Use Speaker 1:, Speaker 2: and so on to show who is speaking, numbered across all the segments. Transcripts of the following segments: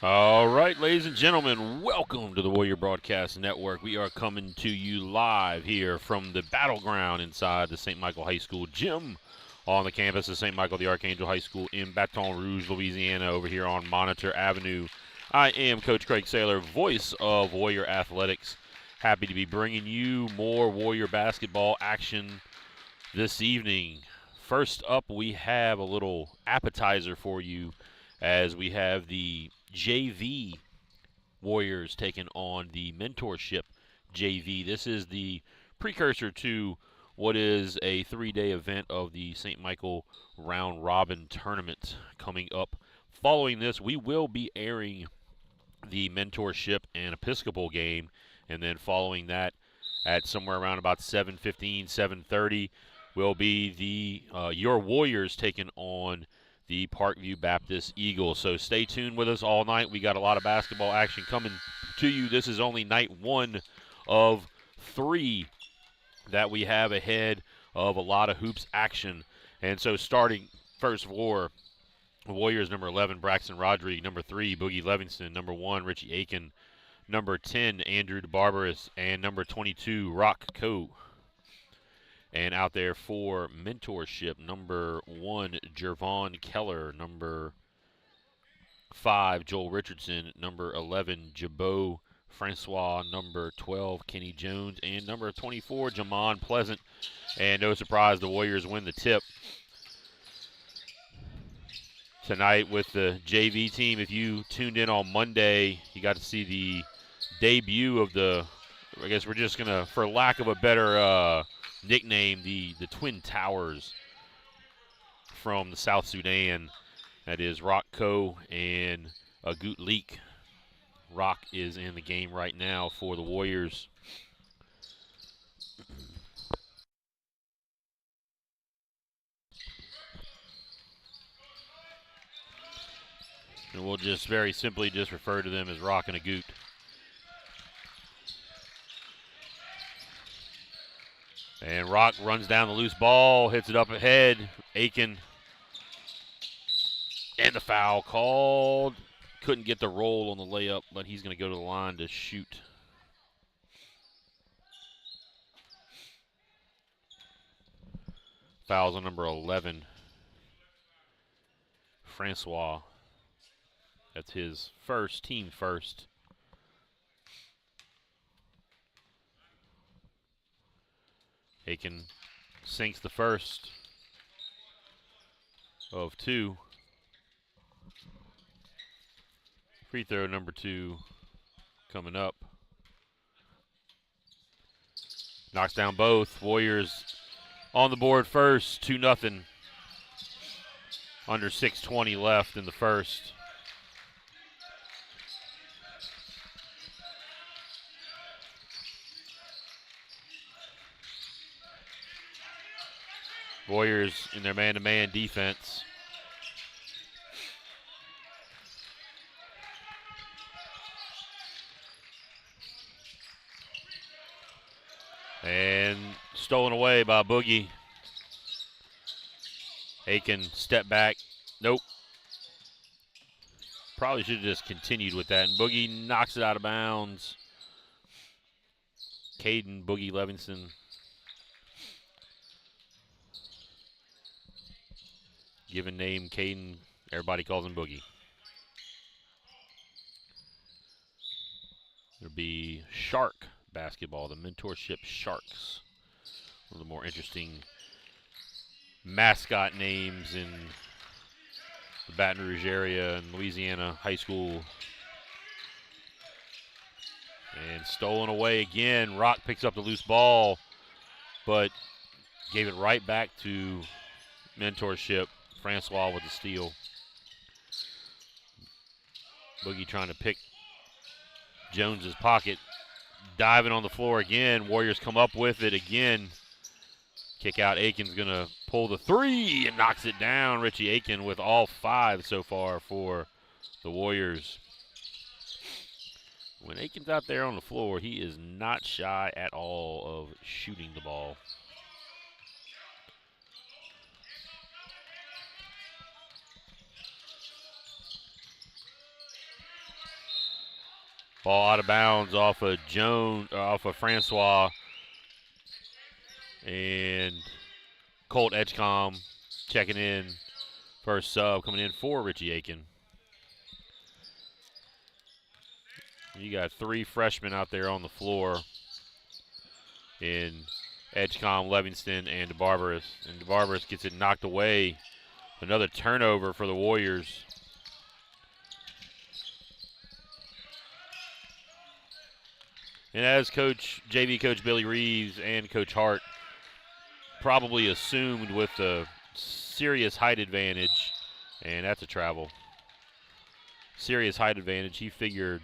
Speaker 1: All right, ladies and gentlemen, welcome to the Warrior Broadcast Network. We are coming to you live here from the battleground inside the St. Michael High School gym on the campus of St. Michael the Archangel High School in Baton Rouge, Louisiana, over here on Monitor Avenue. I am Coach Craig Saylor, voice of Warrior Athletics. Happy to be bringing you more Warrior basketball action this evening. First up, we have a little appetizer for you as we have the JV Warriors taking on the Mentorship JV. This is the precursor to what is a 3-day event of the St. Michael Round Robin Tournament coming up. Following this, we will be airing the Mentorship and Episcopal game, and then following that at somewhere around about 7:15, 7:30 will be the Your Warriors taking on the Parkview Baptist Eagles. So stay tuned with us all night. We got a lot of basketball action coming to you. This is only night one of 3 that we have ahead of a lot of hoops action. And so starting first for Warriors, number 11, Braxton Rodrigue, number 3, Boogie Levingston, number 1, Richie Aiken, number 10, Andrew DeBarbaras, and number 22, Rock Coe. And out there for Mentorship, number 1, Jervon Keller, number 5, Joel Richardson, number 11, Jabot Francois, number 12, Kenny Jones, and number 24, Jamon Pleasant. And no surprise, the Warriors win the tip tonight with the JV team. If you tuned in on Monday, you got to see the debut of the, I guess we're just going to, for lack of a better nickname, the Twin Towers from the South Sudan. That is Rock Coe and Agut Leak. Rock is in the game right now for the Warriors. And we'll just very simply just refer to them as Rock and Agut. And Rock runs down the loose ball, hits it up ahead. Aiken. And the foul called. Couldn't get the roll on the layup, but he's going to go to the line to shoot. Fouls on number 11, Francois. That's his first, team first. Aiken sinks the first of 2. Free throw number 2 coming up. Knocks down both. Warriors on the board first, 2-0. Under 6:20 left in the first. Warriors in their man-to-man defense. And stolen away by Boogie. Aiken step back. Nope. Probably should have just continued with that. And Boogie knocks it out of bounds. Caden Boogie Levingston. Given name Caden, everybody calls him Boogie. It'll be Shark basketball, the Mentorship Sharks. One of the more interesting mascot names in the Baton Rouge area and Louisiana high school. And stolen away again. Rock picks up the loose ball, but gave it right back to Mentorship. Francois with the steal. Boogie trying to pick Jones's pocket. Diving on the floor again. Warriors come up with it again. Kick out. Aiken's going to pull the 3 and knocks it down. Richie Aiken with all 5 so far for the Warriors. When Aiken's out there on the floor, he is not shy at all of shooting the ball. Ball out of bounds off of off of Francois, and Colt Edgecombe checking in. First sub coming in for Richie Aiken. You got 3 freshmen out there on the floor in Edgecombe, Livingston, and DeBarbaras. And DeBarbaras gets it knocked away. Another turnover for the Warriors. And as JV Coach Billy Reeves and Coach Hart probably assumed with the serious height advantage, and that's a travel. Serious height advantage. He figured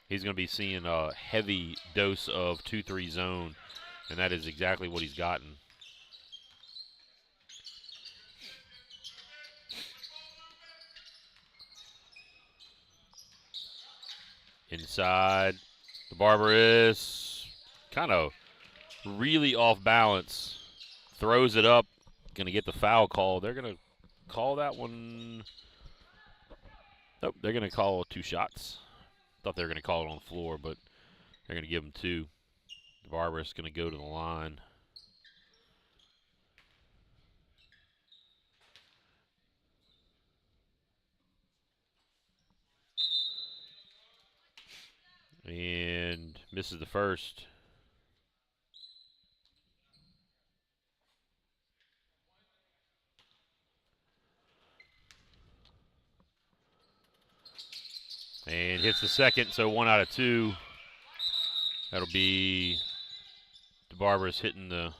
Speaker 1: he's going to be seeing a heavy dose of 2-3 zone, and that is exactly what he's gotten. Inside, the Barbaras kind of really off balance. Throws it up, going to get the foul call. They're going to call that one. Nope, they're going to call 2 shots. Thought they were going to call it on the floor, but they're going to give him 2. The Barbaras going to go to the line. And misses the first. And hits the second, so 1 out of 2. That'll be DeBarbaras hitting the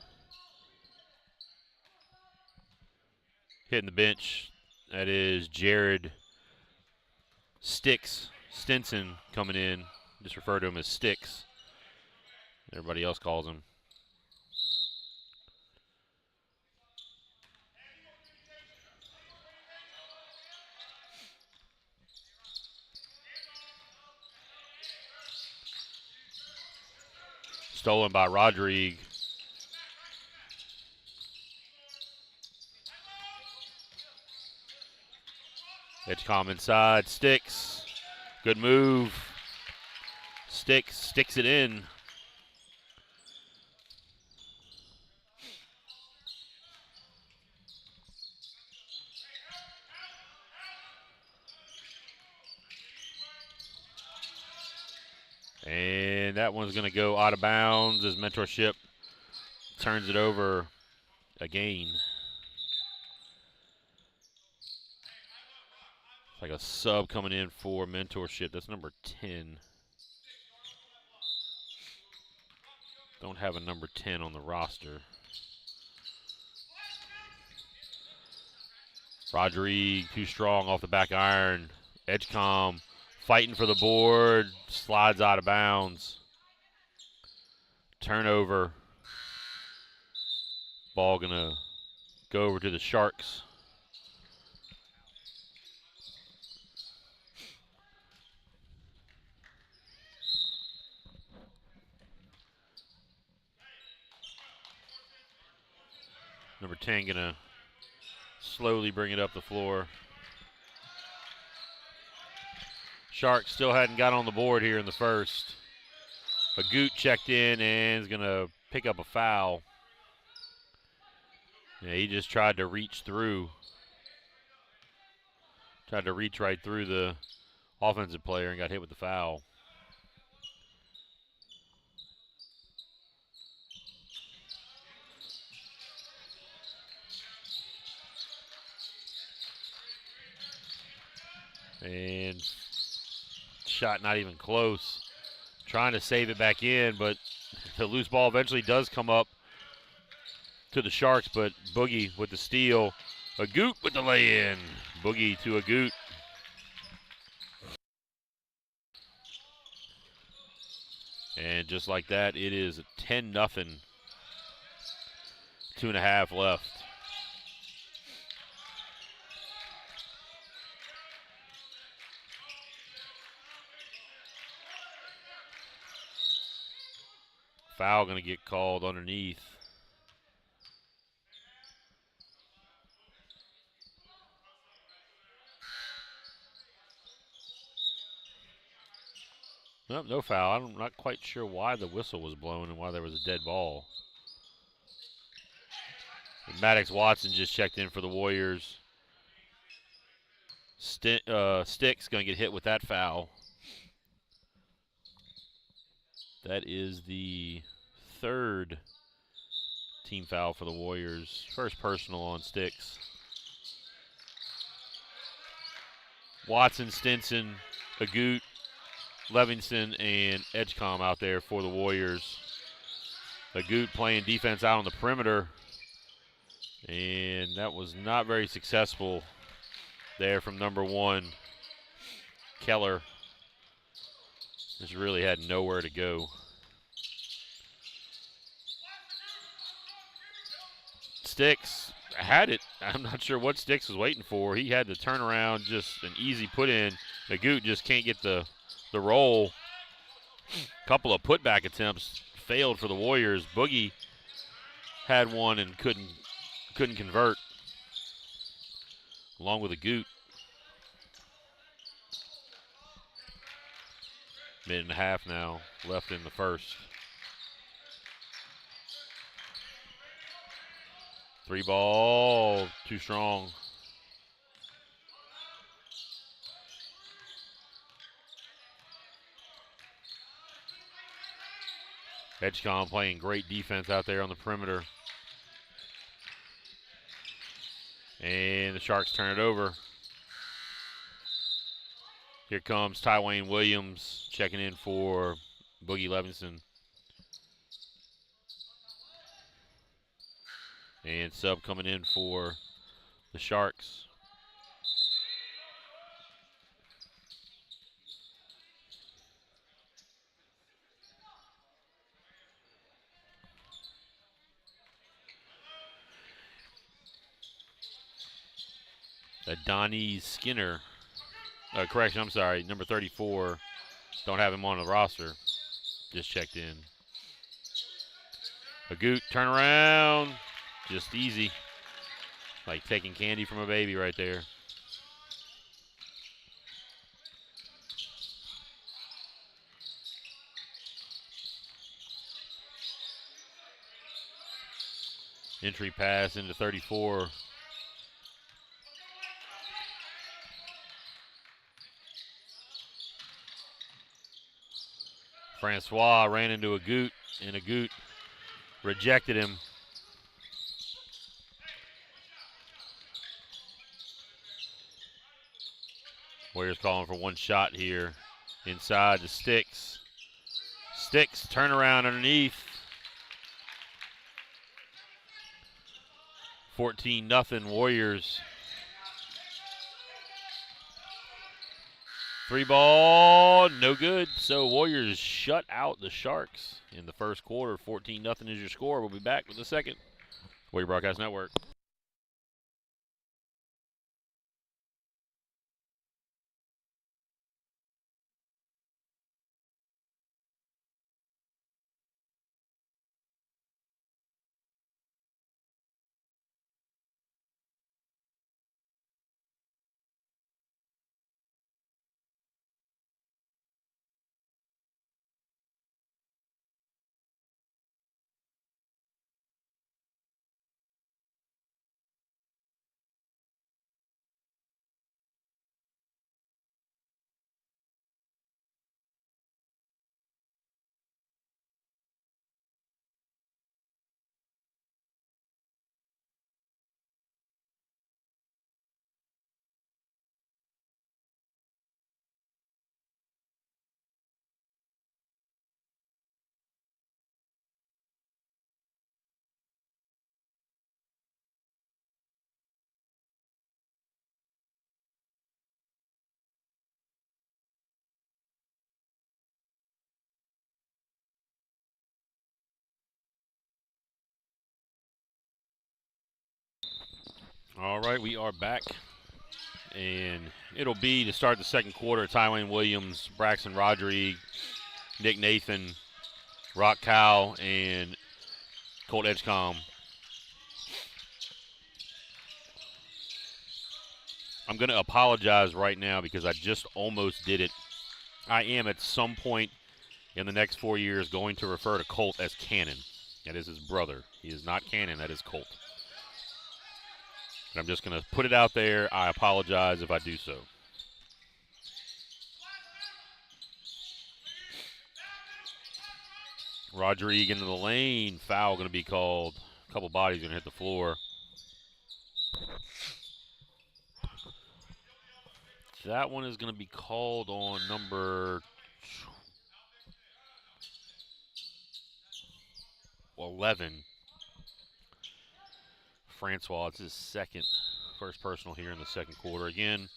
Speaker 1: bench. That is Jared Stinson coming in. Just refer to him as Sticks. Everybody else calls him. Stolen by Rodrigue. Edgecombe inside. Sticks. Good move. Sticks it in. And that one's going to go out of bounds as Mentorship turns it over again. It's like a sub coming in for Mentorship. That's number 10. Don't have a number 10 on the roster. Rodrigue too strong off the back iron. Edgecombe fighting for the board. Slides out of bounds. Turnover. Ball gonna go over to the Sharks. Number 10 gonna slowly bring it up the floor. Sharks still hadn't got on the board here in the first. Agut checked in and is gonna pick up a foul. Yeah, he just tried to reach through. Tried to reach right through the offensive player and got hit with the foul. And shot not even close. Trying to save it back in, but the loose ball eventually does come up to the Sharks, but Boogie with the steal. Agut with the lay-in. Boogie to Agut. And just like that, it is 10-0. 2.5 left. Foul going to get called underneath. Nope, no foul. I'm not quite sure why the whistle was blown and why there was a dead ball. And Maddox Watson just checked in for the Warriors. Sticks going to get hit with that foul. That is the third team foul for the Warriors. First personal on Sticks. Watson, Stinson, Agut, Livingston, and Edgecombe out there for the Warriors. Agut playing defense out on the perimeter, and that was not very successful there from number 1, Keller. Just really had nowhere to go. Sticks had it. I'm not sure what Sticks was waiting for. He had to turn around, just an easy put in. Agut just can't get the roll. Couple of putback attempts failed for the Warriors. Boogie had one and couldn't convert, along with Agut. Minute and a half now left in the first. 3 ball, too strong. Edgecombe playing great defense out there on the perimeter. And the Sharks turn it over. Here comes Tywayne Williams checking in for Boogie Livingston. And sub coming in for the Sharks. Donnie Skinner. Correction, I'm sorry, number 34. Don't have him on the roster. Just checked in. Agut, turn around. Just easy. Like taking candy from a baby right there. Entry pass into 34. Francois ran into Agut, and Agut rejected him. Warriors calling for one shot here. Inside to Sticks. Sticks, turn around underneath. 14-0 Warriors. 3 ball, no good. So Warriors shut out the Sharks in the first quarter. 14-0 is your score. We'll be back with the second. Warrior Broadcast Network. All right, we are back. And it'll be to start the second quarter. Tywayne Williams, Braxton Rodrigue, Nick Nathan, Rock Cow, and Colt Edgecombe. I'm going to apologize right now because I just almost did it I am at some point in the next 4 years going to refer to Colt as Cannon. That is his brother. He is not Cannon. That is Colt. And I'm just going to put it out there. I apologize if I do so. Rodrigue into the lane. Foul going to be called. A couple bodies going to hit the floor. That one is going to be called on number 11. Francois, it's his first personal here in the second quarter. Again,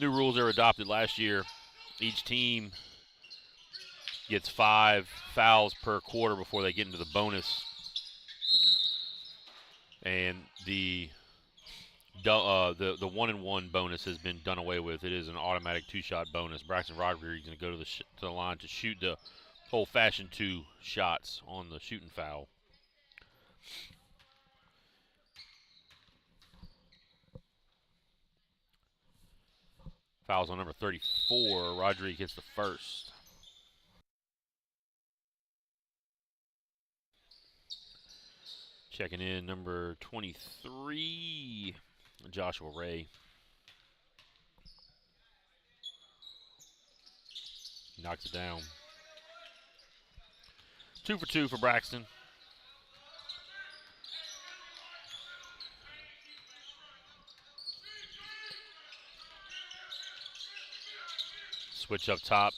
Speaker 1: new rules are adopted last year. Each team gets 5 fouls per quarter before they get into the bonus. And the 1-and-1 bonus has been done away with. It is an automatic 2-shot bonus. Braxton Rodriguez is going to go to the line to shoot the old-fashioned 2 shots on the shooting foul. Fouls on number 34. Rodriguez hits the first. Checking in number 23, Joshua Ray. Knocks it down. 2 for 2 for Braxton. Switch up top.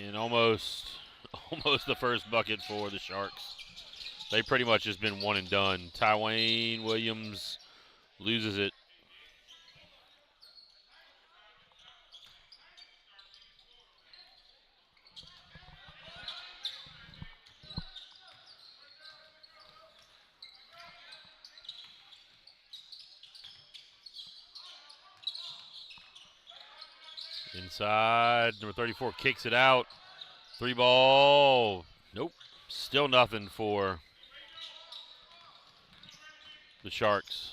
Speaker 1: And almost the first bucket for the Sharks. They pretty much just been one and done. Tywayne Williams loses it. Inside, number 34 kicks it out. 3 ball. Nope. Still nothing for the Sharks.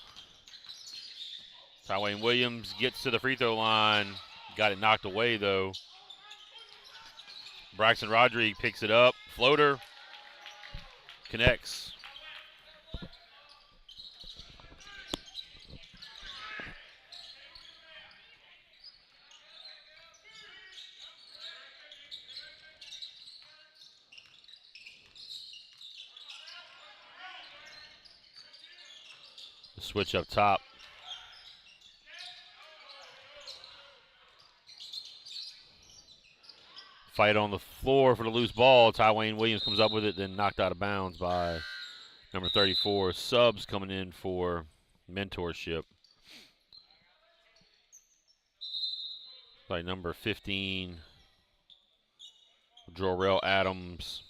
Speaker 1: Tywayne Williams gets to the free throw line. Got it knocked away, though. Braxton Rodriguez picks it up. Floater. Connects. Switch up top. Fight on the floor for the loose ball. Tywayne Williams comes up with it, then knocked out of bounds by number 34. Subs coming in for mentorship. By number 15, Jorrell Adams.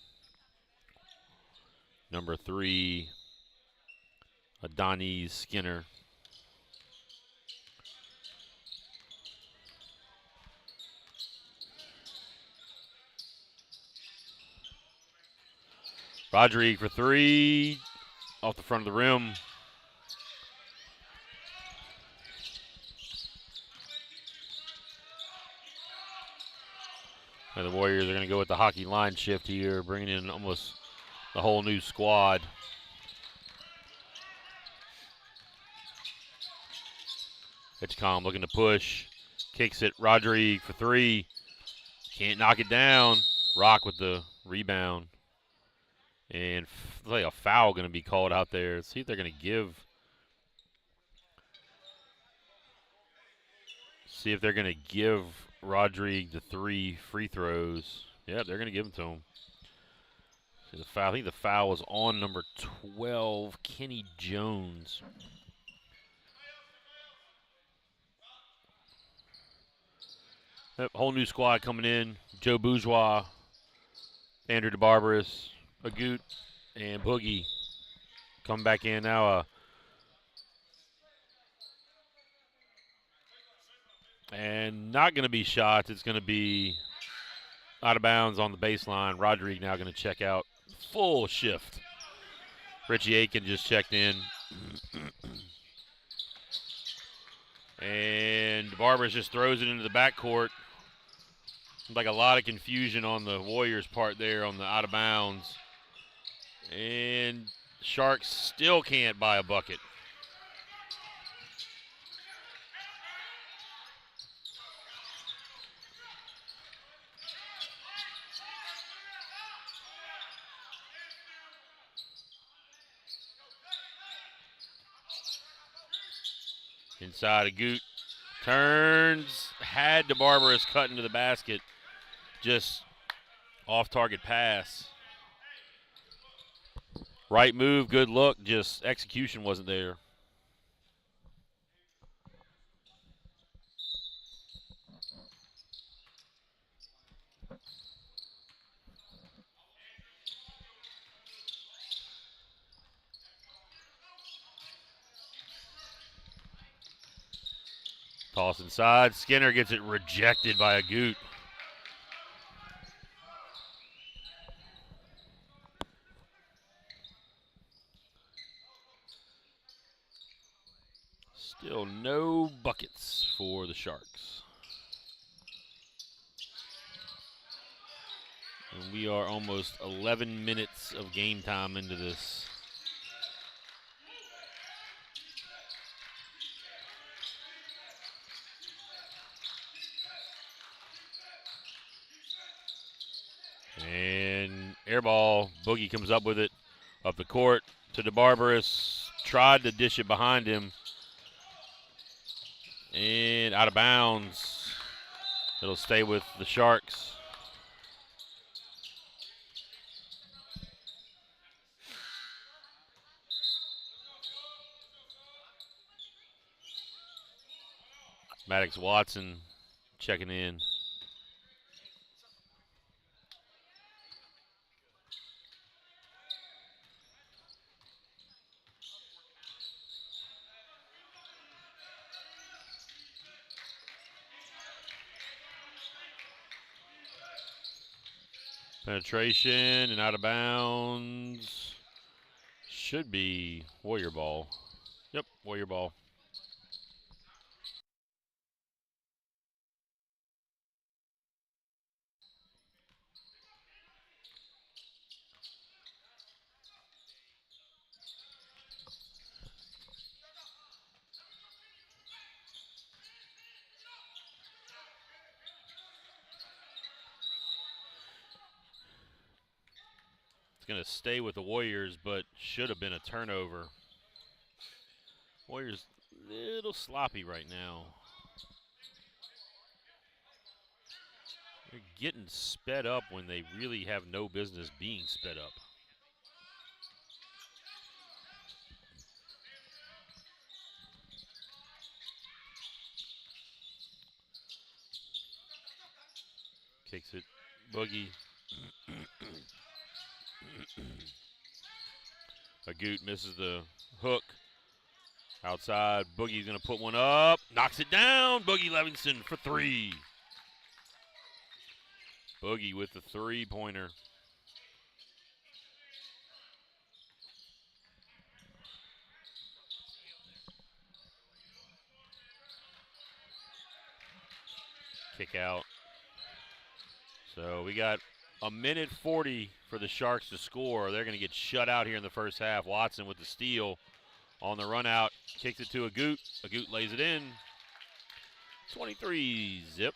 Speaker 1: Number 3, Adonis Skinner. Rodriguez for 3, off the front of the rim. And the Warriors are going to go with the hockey line shift here, bringing in almost the whole new squad. Hitchcom looking to push, kicks it. Rodriguez for 3, can't knock it down. Rock with the rebound. And like a foul going to be called out there. Let's see if they're going to give. See if they're going to give Rodriguez the 3 free throws. Yeah, they're going to give them to him. See the foul. I think the foul was on number 12, Kenny Jones. Yep, whole new squad coming in. Joe Bourgeois, Andrew DeBarbaras, Agut, and Boogie coming back in now. And not going to be shots. It's going to be out of bounds on the baseline. Rodriguez now going to check out. Full shift. Richie Aiken just checked in. And Barbers just throws it into the backcourt. Like a lot of confusion on the Warriors' part there on the out of bounds. And Sharks still can't buy a bucket. Inside a Goot. Turns. Had the Barbaros cut into the basket. Just off-target pass. Right move, good look. Just execution wasn't there. Toss inside. Skinner gets it rejected by a Goot. Still no buckets for the Sharks. And we are almost 11 minutes of game time into this. And air ball. Boogie comes up with it up the court to DeBarbaros. Tried to dish it behind him. And out of bounds. It'll stay with the Sharks. Maddox Watson checking in. Penetration and out of bounds. Should be Warrior ball. Yep, Warrior ball. It's going to stay with the Warriors, but should have been a turnover. Warriors a little sloppy right now. They're getting sped up when they really have no business being sped up. Kicks it. Boogie. Agut misses the hook. Outside. Boogie's going to put one up. Knocks it down. Boogie Levinson for three. Boogie with the three-pointer. Kick out. So we got a minute 40 for the Sharks to score. They're going to get shut out here in the first half. Watson with the steal on the run out. Kicks it to Agut. Agut lays it in. 23 zip.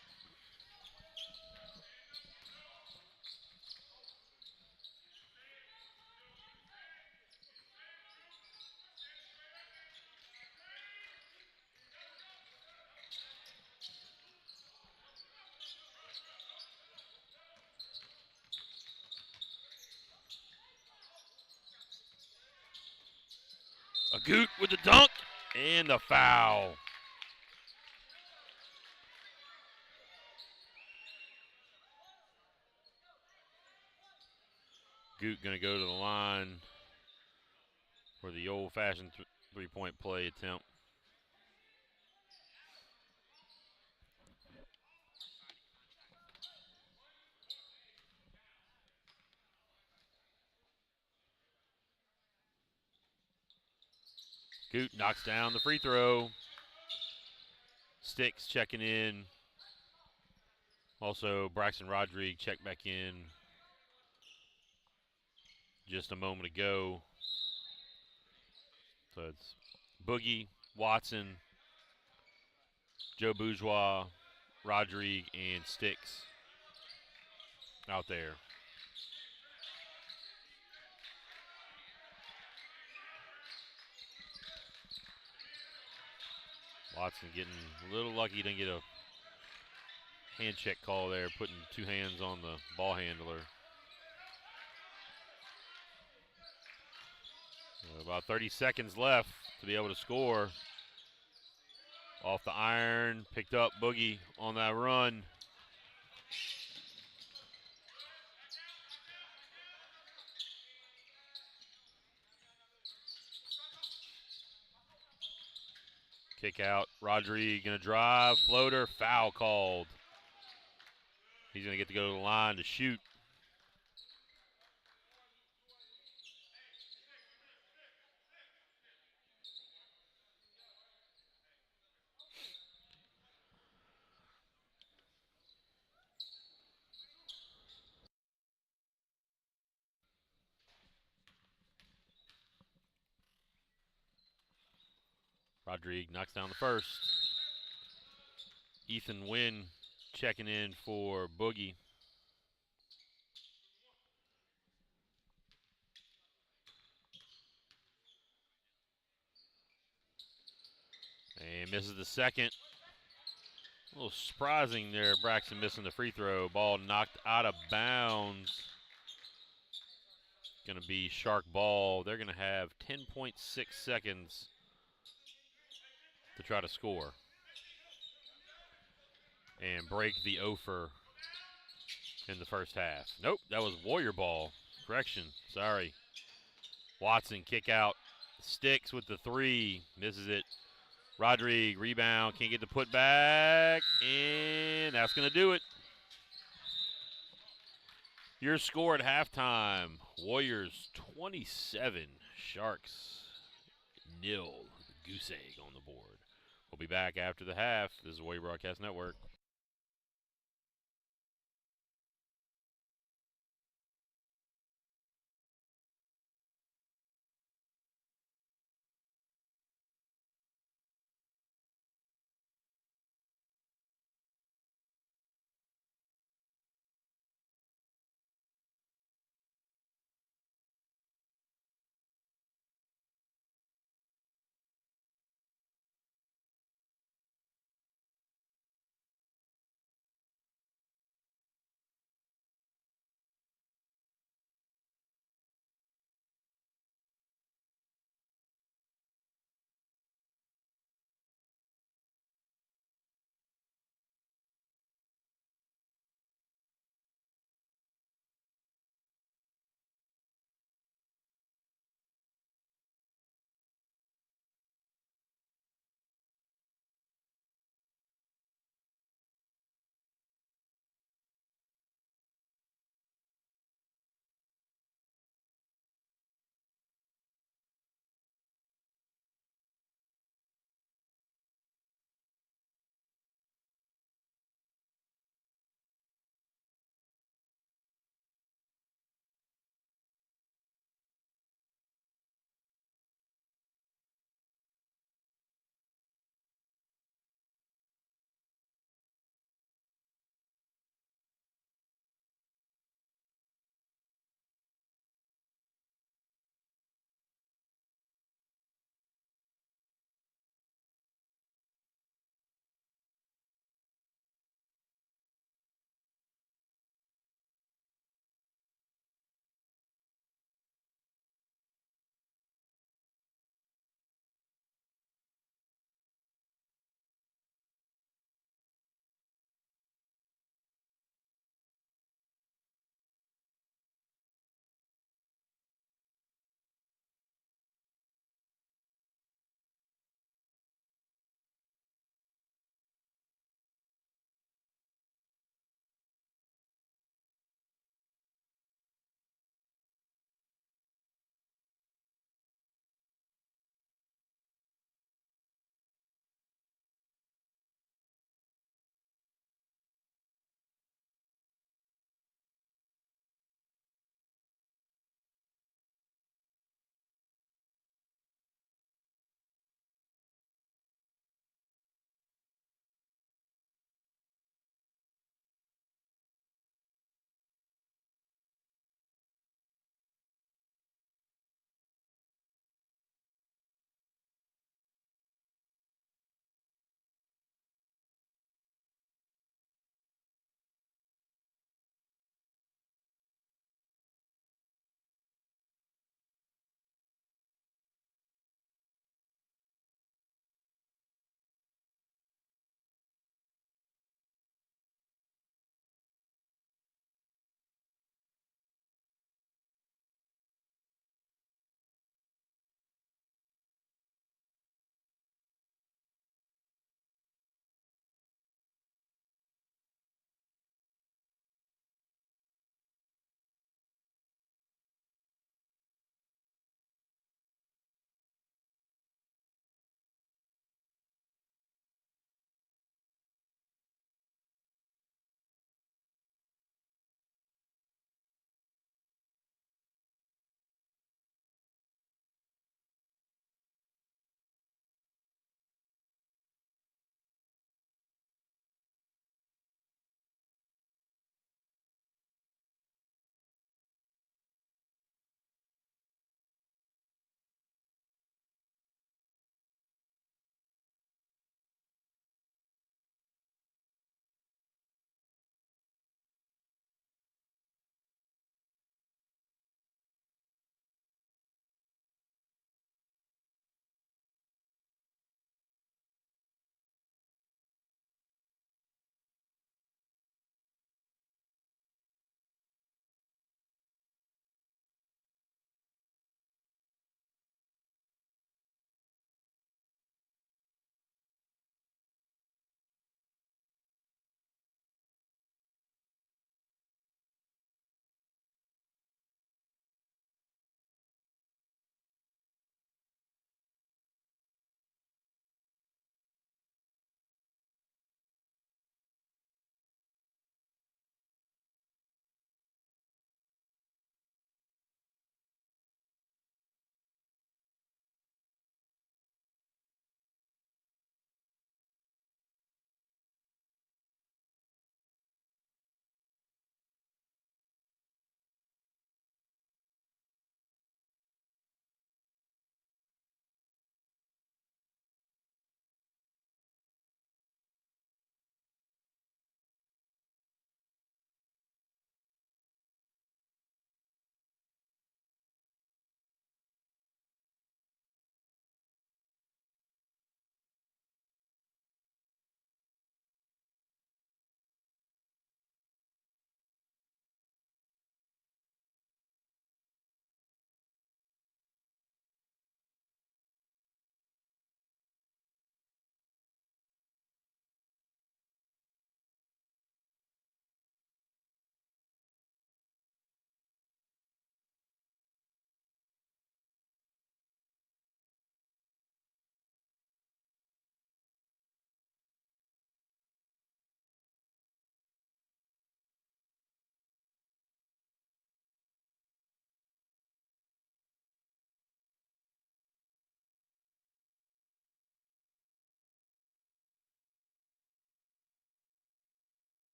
Speaker 1: Agut with the dunk and the foul. Agut going to go to the line for the old-fashioned three-point play attempt. Goot knocks down the free throw. Sticks checking in. Also, Braxton Rodriguez checked back in just a moment ago. So it's Boogie, Watson, Joe Bourgeois, Rodriguez, and Sticks out there. Watson getting a little lucky, didn't get a hand check call there, putting two hands on the ball handler. About 30 seconds left to be able to score. Off the iron, picked up Boogie on that run. Kick out, Rodriguez gonna drive, floater, foul called. He's gonna get to go to the line to shoot. Rodriguez knocks down the first. Ethan Wynn checking in for Boogie. And misses the second. A little surprising there, Braxton missing the free throw. Ball knocked out of bounds. Going to be Shark ball. They're going to have 10.6 seconds to try to score and break the offer in the first half. Nope, that was Warrior ball. Correction, sorry. Watson kick out. Sticks with the three. Misses it. Rodriguez rebound. Can't get the put back. And that's going to do it. Your score at halftime. Warriors 27. Sharks 0. Goose egg on the board. We'll be back after the half. This is Warrior Broadcast Network.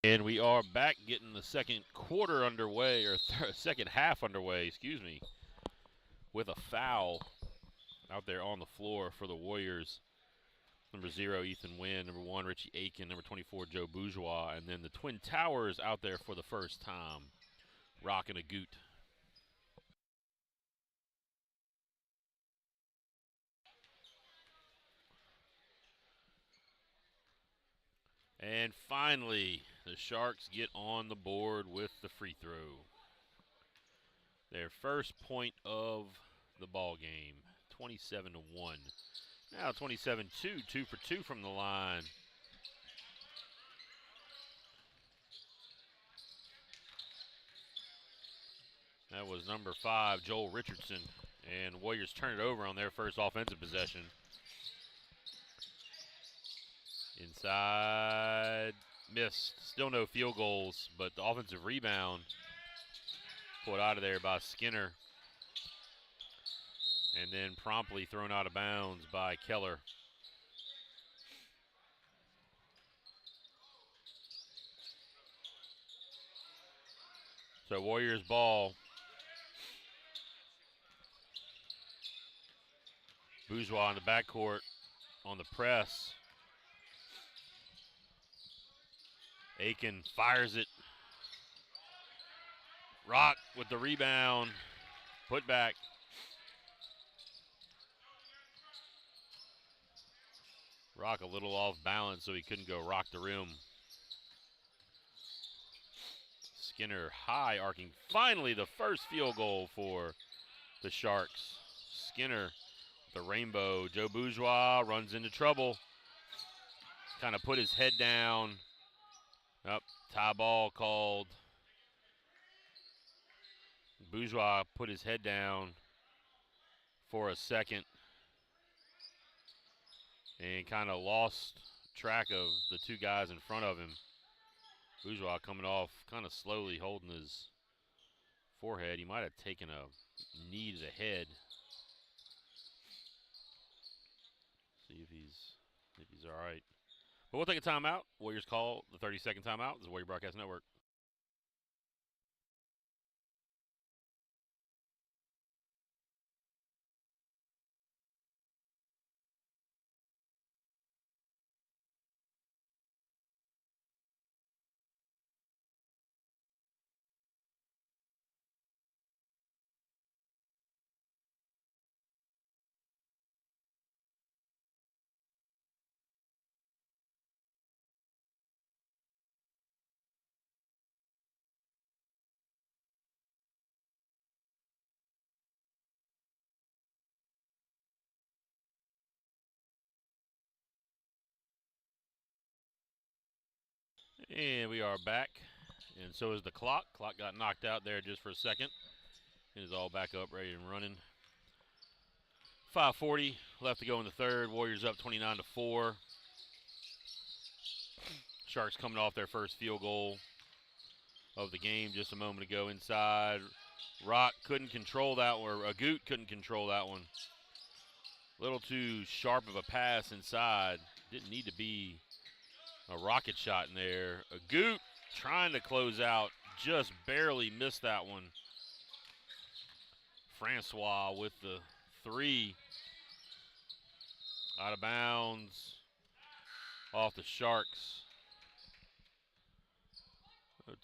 Speaker 1: And we are back getting the second quarter underway, or second half underway, excuse me, with a foul out there on the floor for the Warriors. Number 0, Ethan Wynn. Number 1, Richie Aiken. Number 24, Joe Bourgeois. And then the Twin Towers out there for the first time, rocking a goot. And finally, the Sharks get on the board with the free throw. Their first point of the ball game, 27-1. Now 27-2, 2 for 2 from the line. That was number 5, Joel Richardson. And Warriors turn it over on their first offensive possession. Inside, missed. Still no field goals, but the offensive rebound pulled out of there by Skinner. And then promptly thrown out of bounds by Keller. So Warriors ball. Bourgeois in the backcourt on the press. Aiken fires it. Rock with the rebound. Put back. Rock a little off balance, so he couldn't go rock the rim. Skinner high arcing. Finally, the first field goal for the Sharks. Skinner, the rainbow. Joe Bourgeois runs into trouble. Kind of put his head down. Up, tie ball called. Bourgeois put his head down for a second and kind of lost track of the two guys in front of him. Bourgeois coming off kind of slowly, holding his forehead. He might have taken a knee to the head. See if he's all right. But we'll take a timeout. Warriors call the 30-second timeout. This is Warrior Broadcast Network. And we are back, and so is the clock. Clock got knocked out there just for a second. It is all back up, ready and running. 5:40 left to go in the third. Warriors up 29-4. Sharks coming off their first field goal of the game just a moment ago inside. Rock couldn't control that one, or Agut couldn't control that one. A little too sharp of a pass inside. Didn't need to be a rocket shot in there. Agut trying to close out, just barely missed that one. Francois with the 3. Out of bounds. Off the Sharks.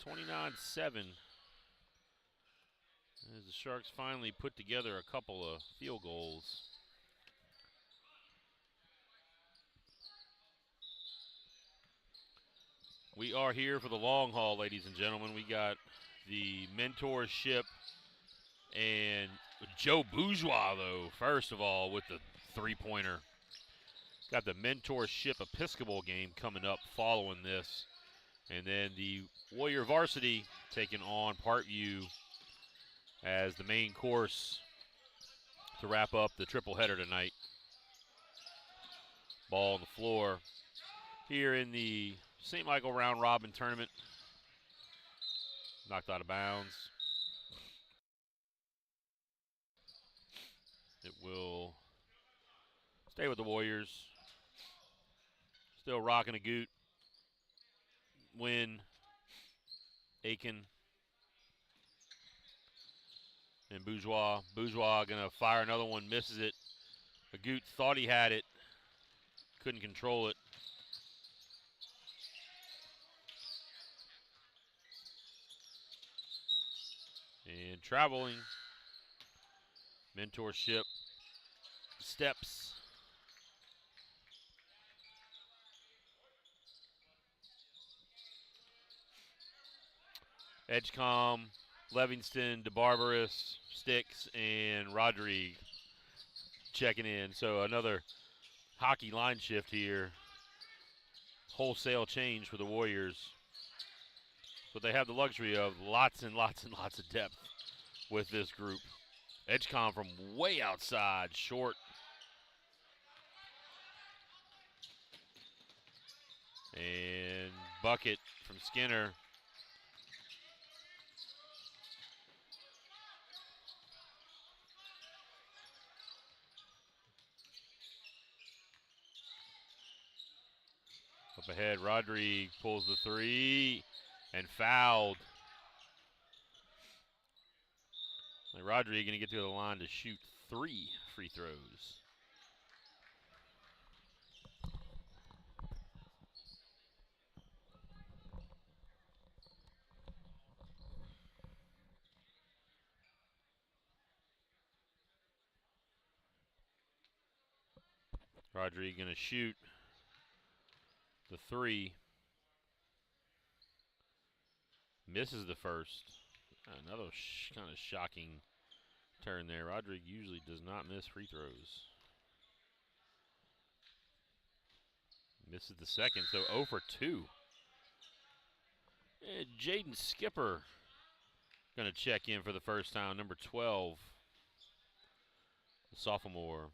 Speaker 1: 29-7. As the Sharks finally put together a couple of field goals. We are here for the long haul, ladies and gentlemen. We got the mentorship and Joe Bourgeois, though, first of all, with the three-pointer. Got the mentorship Episcopal game coming up following this. And then the Warrior varsity taking on Parkview as the main course to wrap up the triple header tonight. Ball on the floor here in the St. Michael round robin tournament. Knocked out of bounds. It will stay with the Warriors. Still rocking a goot. Win Aiken. And Bourgeois. Bourgeois going to fire another one, misses it. Agut thought he had it, couldn't control it. And traveling. Mentorship steps. Edgecombe, Livingston, DeBarbaras, Sticks, and Rodrigue checking in. So another hockey line shift here. Wholesale change for the Warriors. But they have the luxury of lots and lots and lots of depth with this group. Edgecombe from way outside, short. And bucket from Skinner. Up ahead, Rodrigue pulls the three and fouled. And Rodrigue going to get to the line to shoot 3 free throws. Rodrigue going to shoot the 3. Misses the first. Another kind of shocking turn there. Rodrigue usually does not miss free throws. Misses the second, so 0 for 2. Jaden Skipper going to check in for the first time, number 12, the sophomore.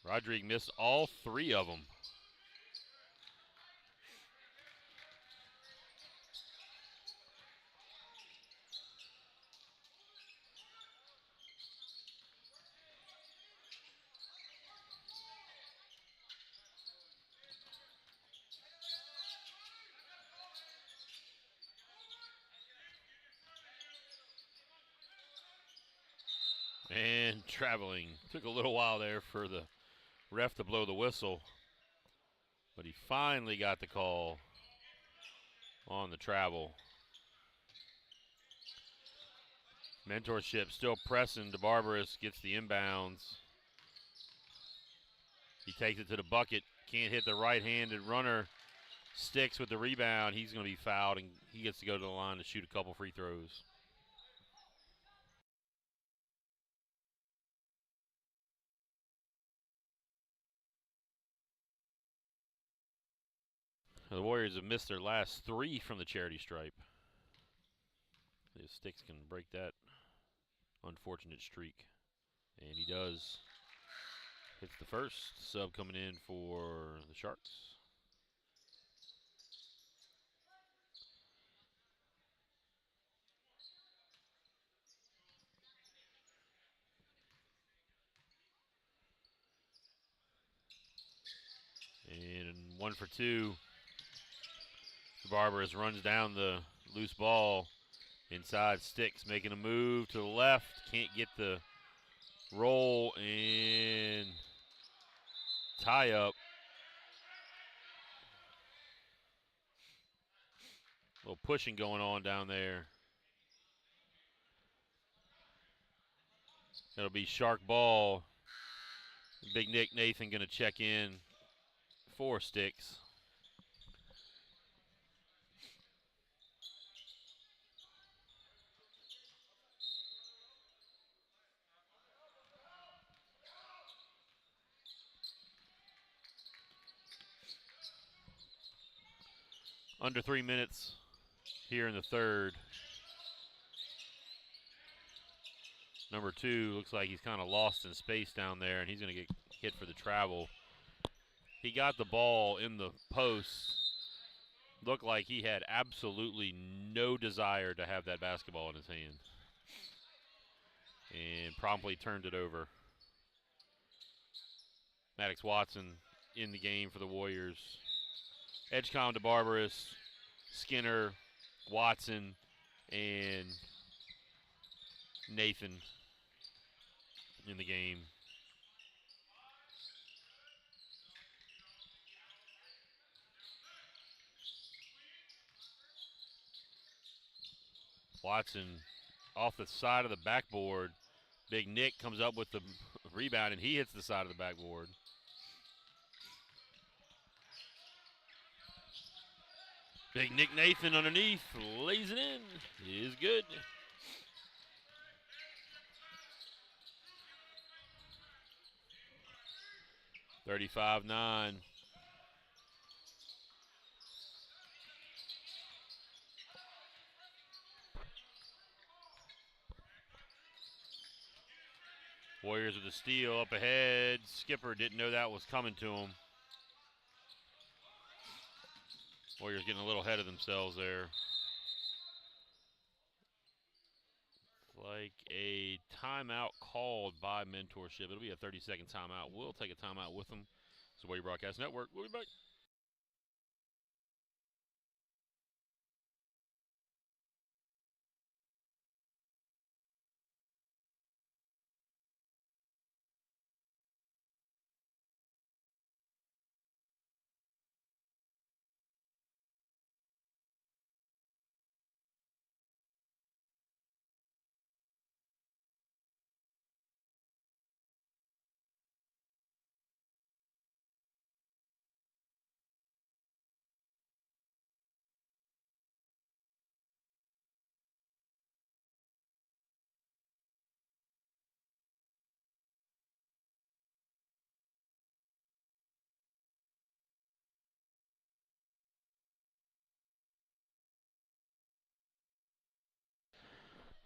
Speaker 1: Rodrigue missed all 3 of them. And traveling. Took a little while there for the ref to blow the whistle, but he finally got the call on the travel. Mentorship still pressing. DeBarbaras gets the inbounds. He takes it to the bucket. Can't hit the right-handed runner. Sticks with the rebound. He's going to be fouled, and he gets to go to the line to shoot a couple free throws. The Warriors have missed their last 3 from the charity stripe. The Sticks can break that unfortunate streak. And he does. Hits the first. Sub coming in for the Sharks. And 1 for 2. Barbaras runs down the loose ball. Inside, Sticks making a move to the left. Can't get the roll, and tie up. A little pushing going on down there. That'll be Shark ball. Big Nick Nathan going to check in for Sticks. Under 3 minutes here in the third. Number 2 looks like he's kind of lost in space down there, and he's going to get hit for the travel. He got the ball in the post. Looked like he had absolutely no desire to have that basketball in his hand. And promptly turned it over. Maddox Watson in the game for the Warriors. Edgecombe to Barbaras, Skinner, Watson, and Nathan in the game. Watson off the side of the backboard. Big Nick comes up with the rebound, and he hits the side of the backboard. Big Nick Nathan underneath, lays it in. It is good. (35-9). Warriors with the steal up ahead. Skipper didn't know that was coming to him. Warriors getting a little ahead of themselves there. Like a timeout called by Mentorship. It'll be a 30-second timeout. We'll take a timeout with them. It's the Warrior Broadcast Network. We'll be back.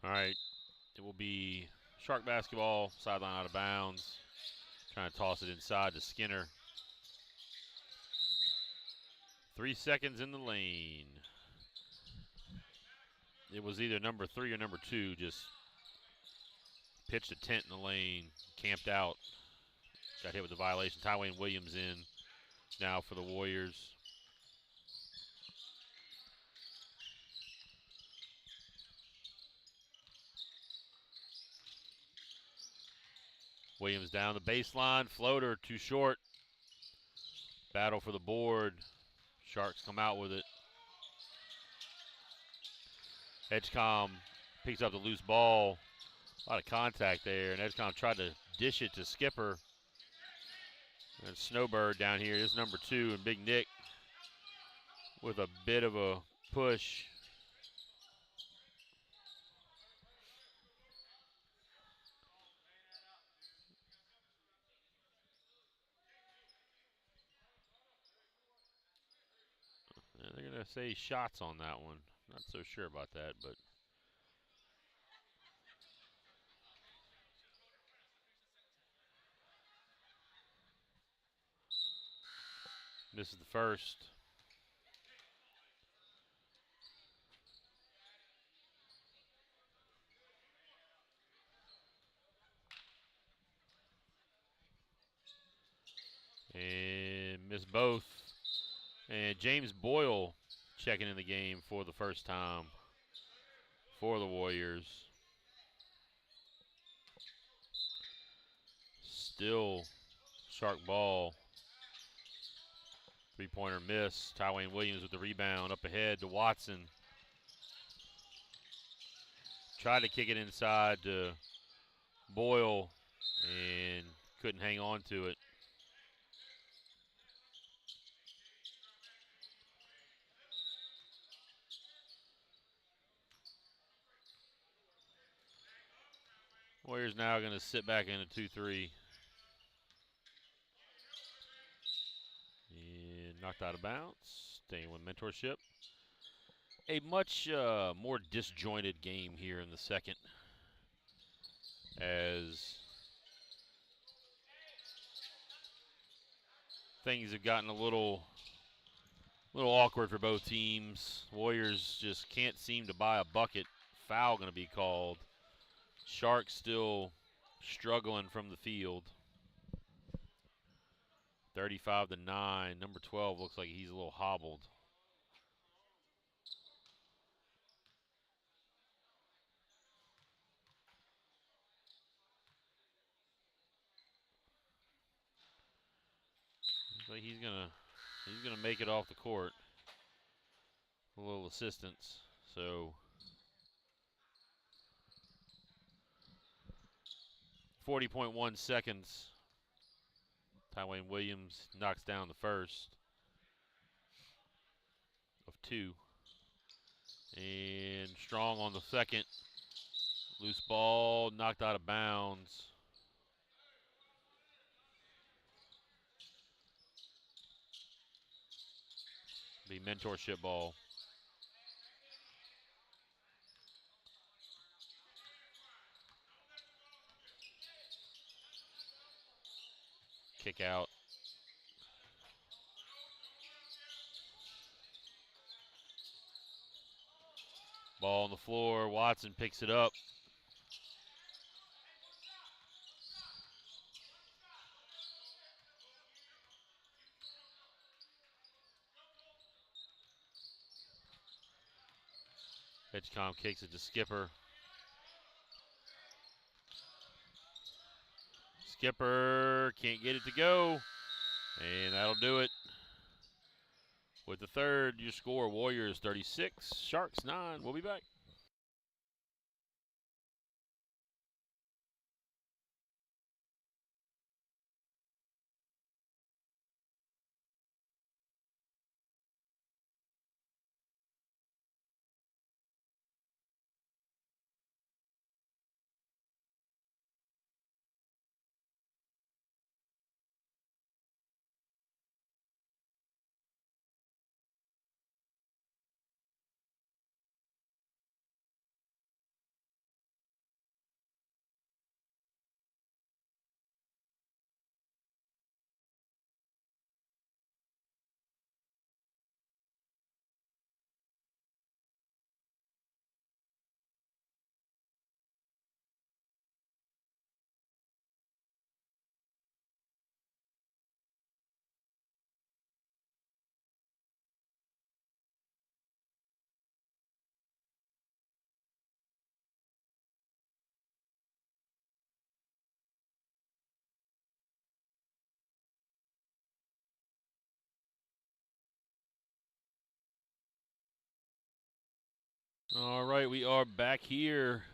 Speaker 1: All right, it will be Shark basketball, sideline out of bounds. Trying to toss it inside to Skinner. 3 seconds in the lane. It was either number 3 or number 2, just pitched a tent in the lane, camped out, got hit with the violation. Tywayne Williams in now for the Warriors. Williams down the baseline, floater too short. Battle for the board. Sharks come out with it. Edgecombe picks up the loose ball. A lot of contact there, and Edgecombe tried to dish it to Skipper. And Snowbird down here is number 2, and Big Nick with a bit of a push. Yeah, they're going to say shots on that one. Not so sure about that, but this is the first. And missed both. And James Boyle checking in the game for the first time for the Warriors. Still Shark ball. Three-pointer miss. Tywayne Williams with the rebound up ahead to Watson. Tried to kick it inside to Boyle and couldn't hang on to it. Warriors now going to sit back in a 2-3. And knocked out of bounds. Staying with Mentorship. A much more disjointed game here in the second, as things have gotten a little awkward for both teams. Warriors just can't seem to buy a bucket. Foul going to be called. Sharks still struggling from the field. 35-9. Number 12 looks like he's a little hobbled. Looks like he's gonna make it off the court. A little assistance. So 40.1 seconds. Tywayne Williams knocks down the first of 2. And Strong on the second. Loose ball, knocked out of bounds. Be mentorship ball. Kick out. Ball on the floor. Watson picks it up. Edgecombe kicks it to Skipper. Skipper can't get it to go. And that'll do it. With the third, your score, Warriors 36, Sharks 9. We'll be back. All right, we are back here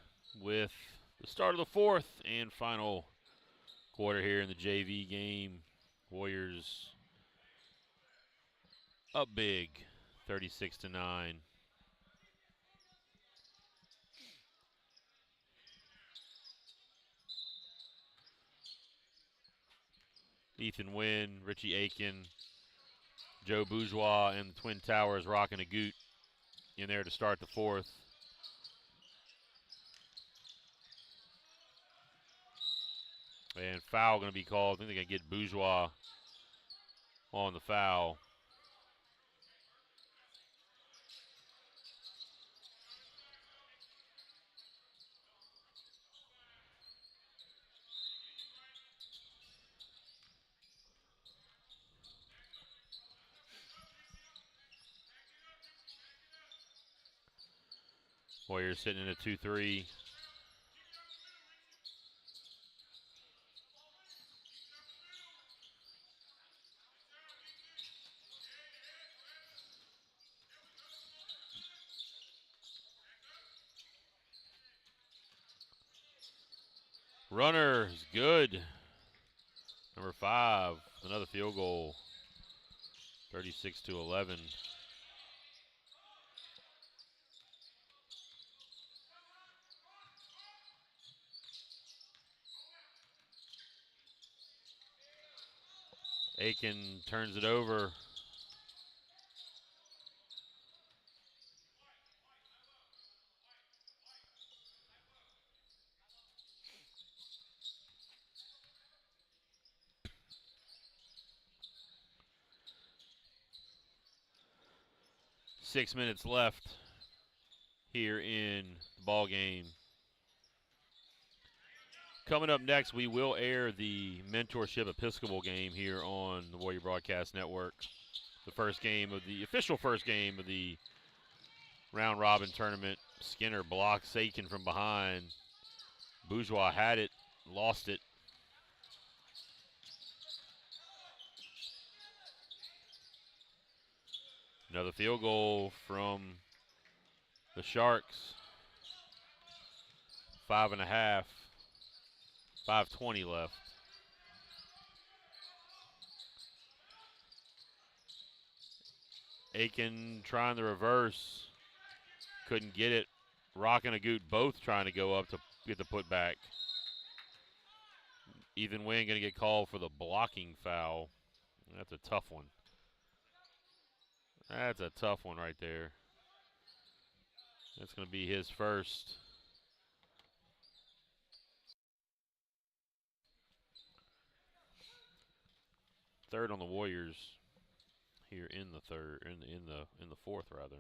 Speaker 1: with the start of the fourth and final quarter here in the JV game. Warriors up big, 36-9. Ethan Wynn, Richie Aiken, Joe Bourgeois, and the Twin Towers rocking a goot in there to start the fourth. And foul going to be called. I think they're going to get Bourgeois on the foul. Warriors sitting in a 2-3. Runner is good. Number 5, another field goal. 36-11. Aiken turns it over. Six minutes left here in the ball game. Coming up next, we will air the Mentorship Episcopal game here on the Warrior Broadcast Network. The official first game of the round robin tournament. Skinner blocks Aiken from behind. Bourgeois had it, lost it. Another field goal from the Sharks. 5.5. 5:20 left. Aiken trying the reverse. Couldn't get it. Rock and Agut both trying to go up to get the putback. Ethan Wynn going to get called for the blocking foul. That's a tough one. That's a tough one right there. That's going to be his first. Third on the Warriors here in the third, in the fourth rather.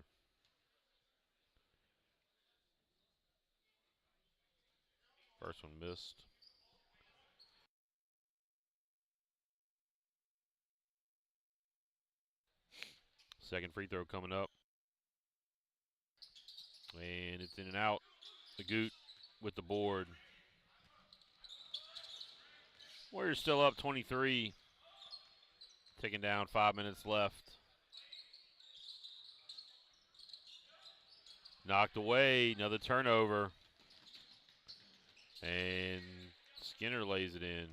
Speaker 1: First one missed. Second free throw coming up. And it's in and out. Agut with the board. Warriors still up 23. Taking down 5 minutes left. Knocked away. Another turnover. And Skinner lays it in.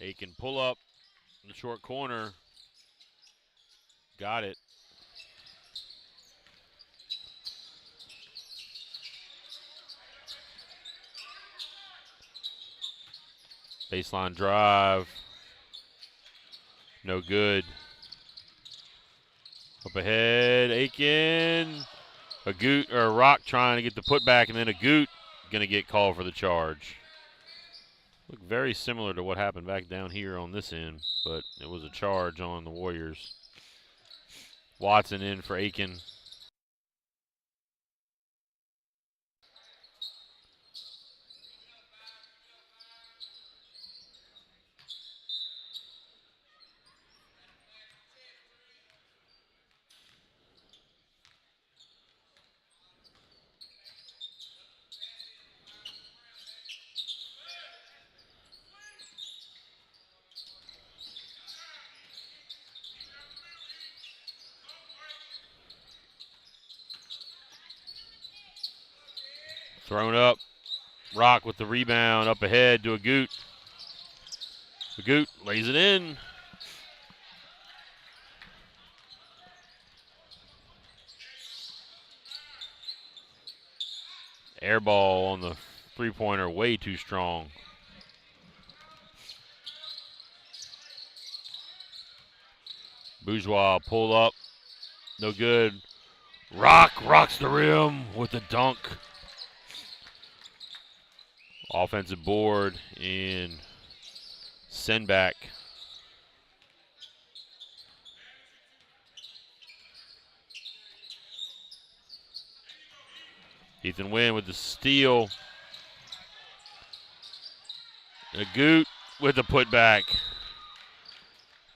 Speaker 1: Aiken pull up in the short corner. Got it. Baseline drive. No good. Up ahead, Aiken. Rock trying to get the putback, and then Agut going to get called for the charge. Look very similar to what happened back down here on this end, but it was a charge on the Warriors. Watson in for Aiken. Thrown up. Rock with the rebound up ahead to Agut. Agut lays it in. Air ball on the three-pointer, way too strong. Bourgeois pull up. No good. Rocks the rim with the dunk. Offensive board and send back. Ethan Wynn with the steal. Agut with the putback.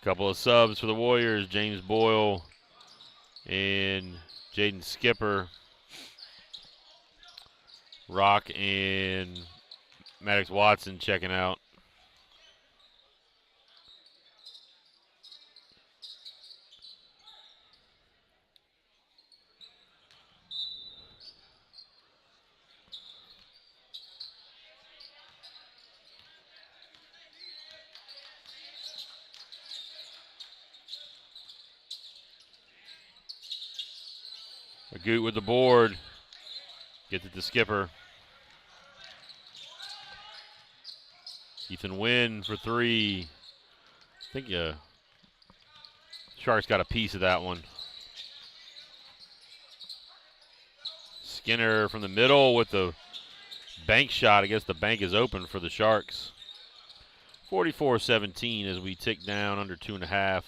Speaker 1: Couple of subs for the Warriors. James Boyle and Jaden Skipper. Rock and Maddox Watson checking out. Agut with the board. Gets it to Skipper. Ethan Wynn for three. I think Sharks got a piece of that one. Skinner from the middle with the bank shot. I guess the bank is open for the Sharks. 44-17 as we tick down under 2.5.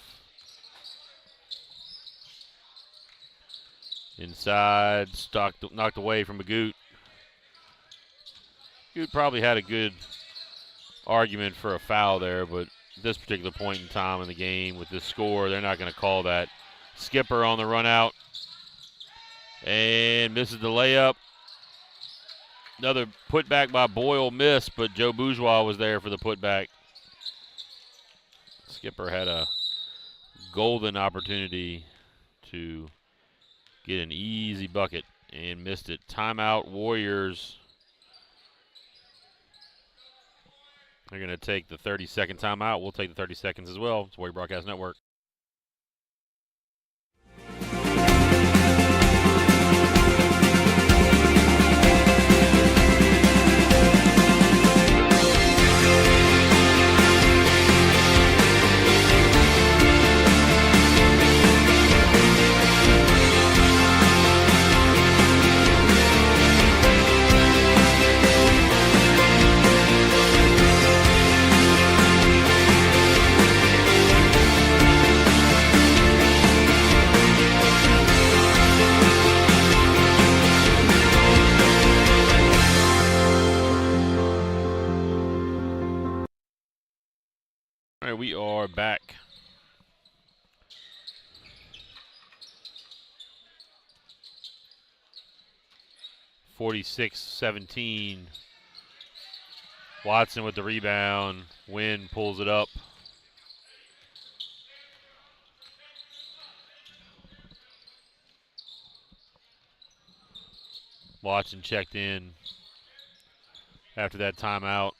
Speaker 1: Inside, knocked away from Magoo. Magoo probably had a good argument for a foul there, but at this particular point in time in the game with this score, they're not going to call that. Skipper on the run out and misses the layup. Another putback by Boyle missed, but Joe Bourgeois was there for the putback. Skipper had a golden opportunity to get an easy bucket and missed it. Timeout, Warriors. They're going to take the 30-second timeout. We'll take the 30 seconds as well. It's Warrior Broadcast Network. All right, we are back. (46-17). Watson with the rebound. Wynn pulls it up. Watson checked in after that timeout.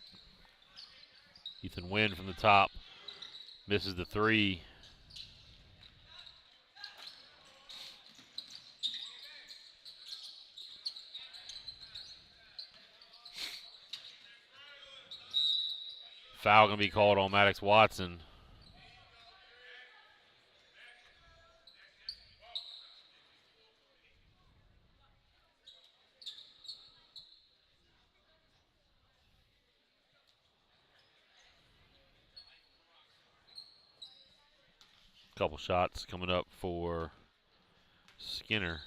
Speaker 1: Ethan Wynn from the top. Misses the three. Foul going to be called on Maddox Watson. Couple shots coming up for Skinner.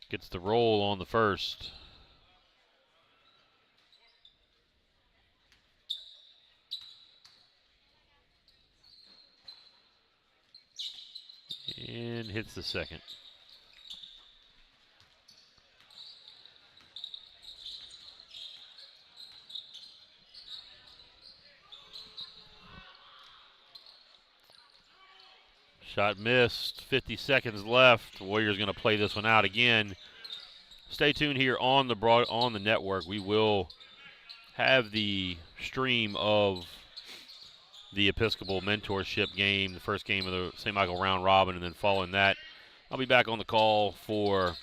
Speaker 1: Gets the roll on the first. And hits the second. Shot missed, 50 seconds left. Warriors going to play this one out again. Stay tuned here on the network. We will have the stream of the Episcopal mentorship game, the first game of the St. Michael round robin, and then following that, I'll be back on the call for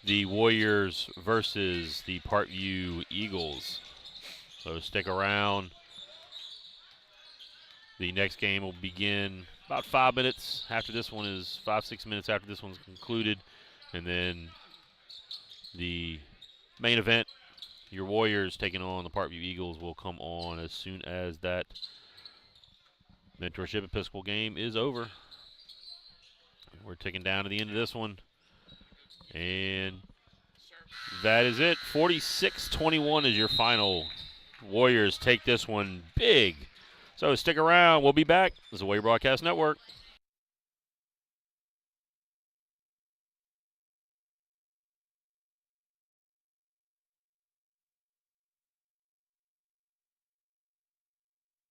Speaker 1: the Warriors versus the Parkview Eagles. So stick around. The next game will begin about 5 minutes after this one is 5-6 minutes after this one's concluded, and then the main event, your Warriors taking on the Parkview Eagles, will come on as soon as that mentorship Episcopal game is over. We're ticking down to the end of this one, and that is it. 46-21 is your final. Warriors take this one big. So stick around. We'll be back. This is the Warrior Broadcast Network.